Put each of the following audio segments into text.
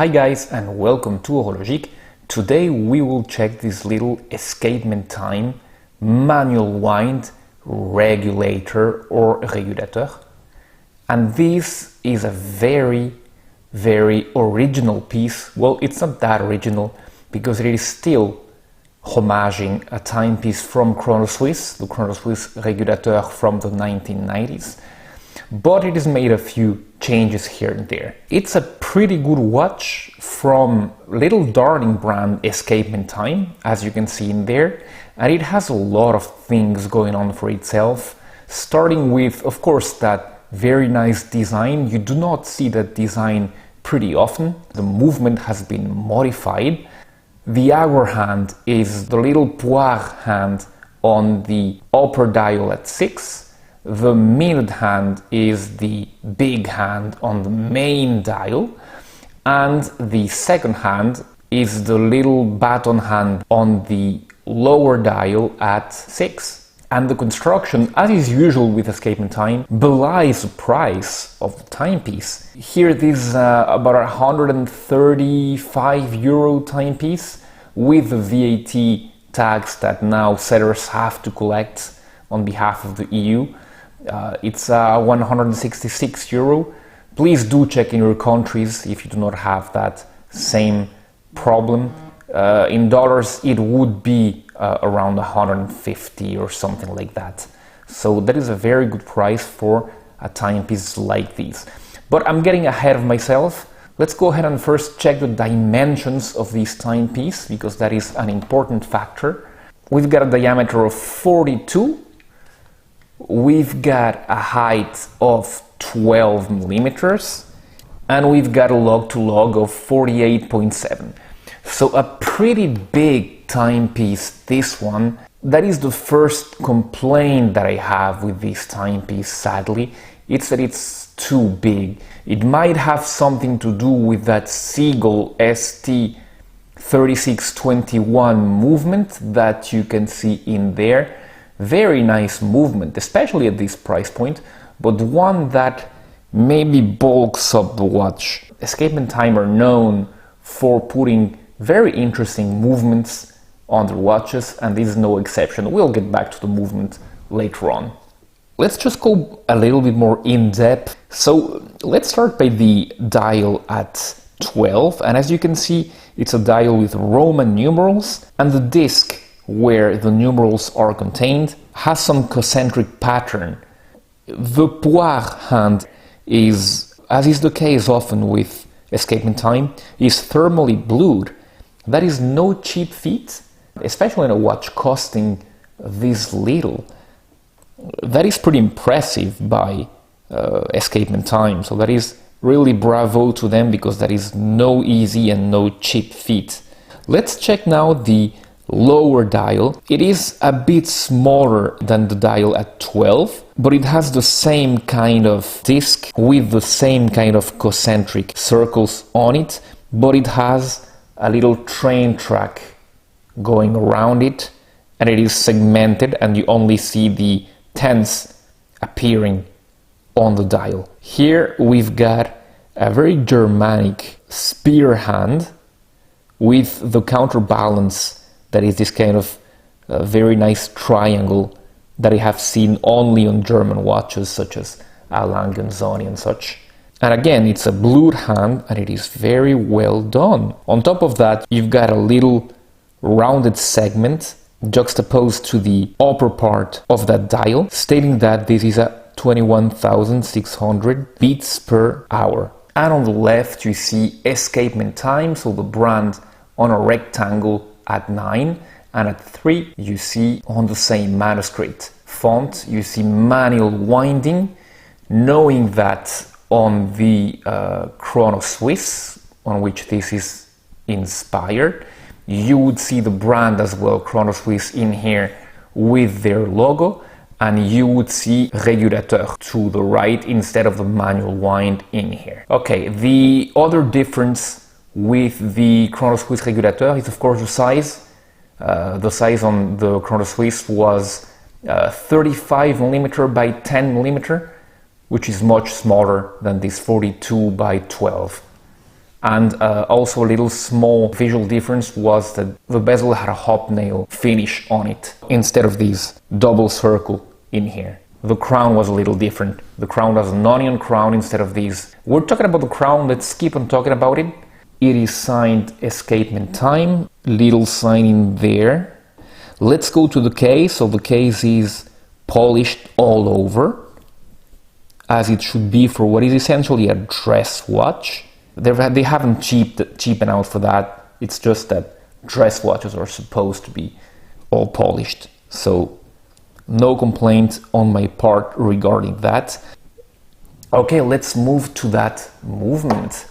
Hi guys and welcome to Horologique. Today we will check this little escapement time manual wind regulator or regulator. And this is a very original piece. Well, it's not that original because it is still homaging a timepiece from Chronowiss, the Chronowiss regulator from the 1990s. But it has made a few changes here and there. It's a pretty good watch from little darling brand Escapement Time, as you can see in there, and it has a lot of things going on for itself, starting with, of course, that very nice design. You do not see that design pretty often. The movement has been modified. The hour hand is the little poire hand on the upper dial at 6. The minute hand is the big hand on the main dial, and the second hand is the little baton hand on the lower dial at 6. And the construction, as is usual with Escapement Time, belies the price of the timepiece. Here this is about a €135 timepiece with the VAT tags that now sellers have to collect on behalf of the EU. It's €166. Please do check in your countries if you do not have that same problem. In dollars it would be around 150 or something like that. So that is a very good price for a timepiece like this. But I'm getting ahead of myself. Let's go ahead and first check the dimensions of this timepiece, because that is an important factor. We've got a diameter of 42. We've got a height of 12 millimeters, and we've got a log-to-log of 48.7. So a pretty big timepiece, this one. That is the first complaint that I have with this timepiece, sadly. It's that it's too big. It might have something to do with that Seagull ST3621 movement that you can see in there. Very nice movement, especially at this price point, but one that maybe bulks up the watch. Escapement Time are known for putting very interesting movements on their watches, and this is no exception. We'll get back to the movement later on. Let's just go a little bit more in depth. So let's start by the dial at 12, and as you can see, it's a dial with Roman numerals, and the disc where the numerals are contained has some concentric pattern. The poire hand is, as is the case often with Escapement Time, is thermally blued. That is no cheap feat, especially in a watch costing this little. That is pretty impressive by Escapement Time, so that is really bravo to them, because that is no easy and no cheap feat. Let's check now the lower dial. It is a bit smaller than the dial at 12, but it has the same kind of disc with the same kind of concentric circles on it, but it has a little train track going around it, and it is segmented, and you only see the tenths appearing on the dial. Here we've got a very Germanic spear hand with the counterbalance that is this kind of very nice triangle that I have seen only on German watches such as a Lange&Söhne and such. And again, it's a blued hand, and it is very well done. On top of that, you've got a little rounded segment juxtaposed to the upper part of that dial, stating that this is at 21,600 beats per hour. And on the left you see Escapement Time, so the brand, on a rectangle at 9, and at 3 you see on the same manuscript font you see manual winding, knowing that on the Chronowiss, on which this is inspired, you would see the brand as well, Chronowiss, in here with their logo, and you would see regulator to the right instead of the manual wind in here. Okay, the other difference with the Chronowiss regulator is of course the size. The size on the Chronowiss was 35mm by 10mm, which is much smaller than this 42 by 12. And also a little small visual difference was that the bezel had a hobnail finish on it instead of this double circle in here. The crown was a little different. The crown was an onion crown instead of these. We're talking about the crown, let's keep on talking about it. It is signed Escapement Time, little sign in there. Let's go to the case. So the case is polished all over, as it should be for what is essentially a dress watch. They haven't cheapened out for that. It's just that dress watches are supposed to be all polished. So no complaint on my part regarding that. Okay, let's move to that movement.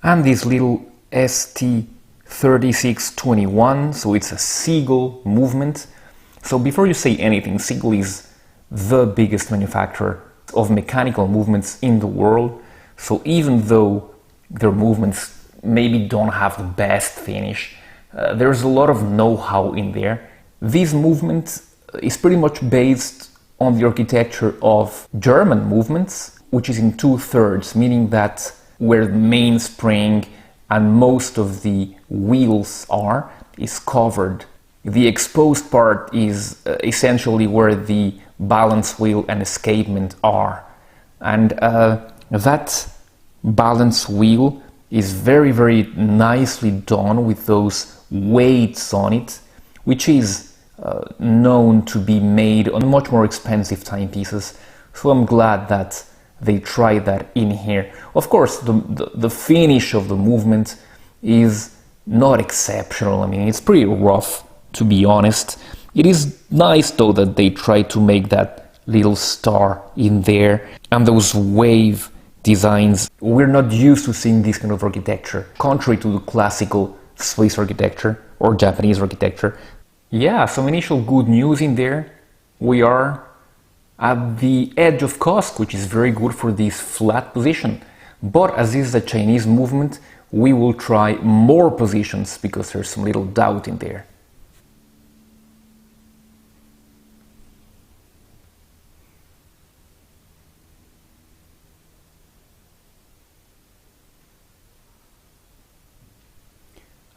And this little ST3621, so it's a Seagull movement. So before you say anything, Seagull is the biggest manufacturer of mechanical movements in the world. So even though their movements maybe don't have the best finish, there's a lot of know-how in there. This movement is pretty much based on the architecture of German movements, which is in 2/3, meaning that where the mainspring and most of the wheels are is covered. The exposed part is essentially where the balance wheel and escapement are. And that balance wheel is very, very nicely done with those weights on it, which is known to be made on much more expensive timepieces. So I'm glad that they tried that in here. Of course, the finish of the movement is not exceptional. I mean, it's pretty rough, to be honest. It is nice though that they tried to make that little star in there and those wave designs. We're not used to seeing this kind of architecture, contrary to the classical Swiss architecture or Japanese architecture. Yeah, some initial good news in there. We are at the edge of cost, which is very good for this flat position. But as this is a Chinese movement, we will try more positions because there's some little doubt in there.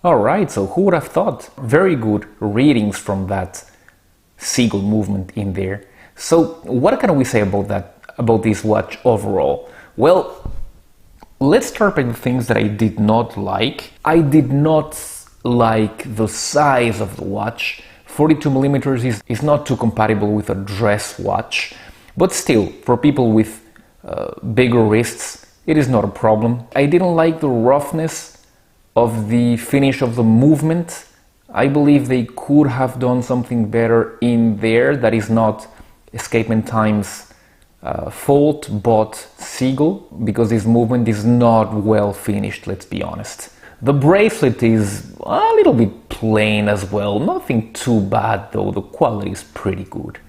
Alright, so who would have thought? Very good readings from that Seagull movement in there. So what can we say about this watch overall? Well, let's start by the things that I did not like. I did not like the size of the watch. 42 millimeters is not too compatible with a dress watch, but still, for people with bigger wrists, it is not a problem. I didn't like the roughness of the finish of the movement. I believe they could have done something better in there. That is not Escapement Time's fault, but Seagull, because this movement is not well finished, let's be honest. The bracelet is a little bit plain as well, nothing too bad though, the quality is pretty good.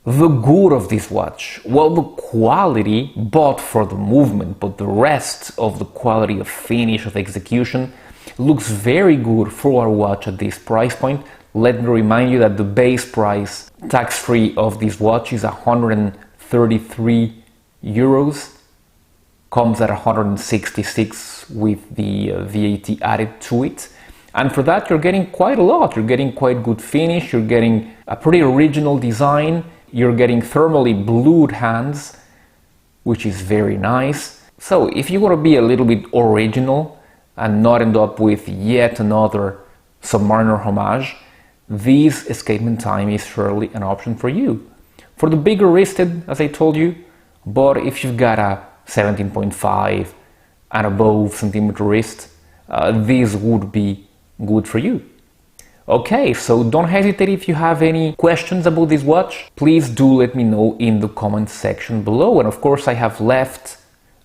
The good of this watch, well, the quality, but for the movement, but the rest of the quality of finish, of execution, looks very good for a watch at this price point. Let me remind you that the base price, tax-free, of this watch is 133 euros. Comes at 166 with the VAT added to it. And for that, you're getting quite a lot. You're getting quite good finish. You're getting a pretty original design. You're getting thermally blued hands, which is very nice. So if you want to be a little bit original and not end up with yet another Submariner homage, this Escapement Time is surely an option for you. For the bigger wristed, as I told you, but if you've got a 17.5 and above centimeter wrist, this would be good for you. Okay, so don't hesitate if you have any questions about this watch. Please do let me know in the comments section below. And of course, I have left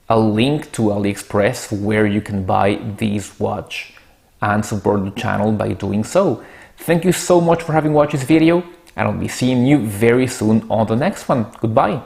a link to AliExpress where you can buy this watch and support the channel by doing so. Thank you so much for having watched this video, and I'll be seeing you very soon on the next one. Goodbye.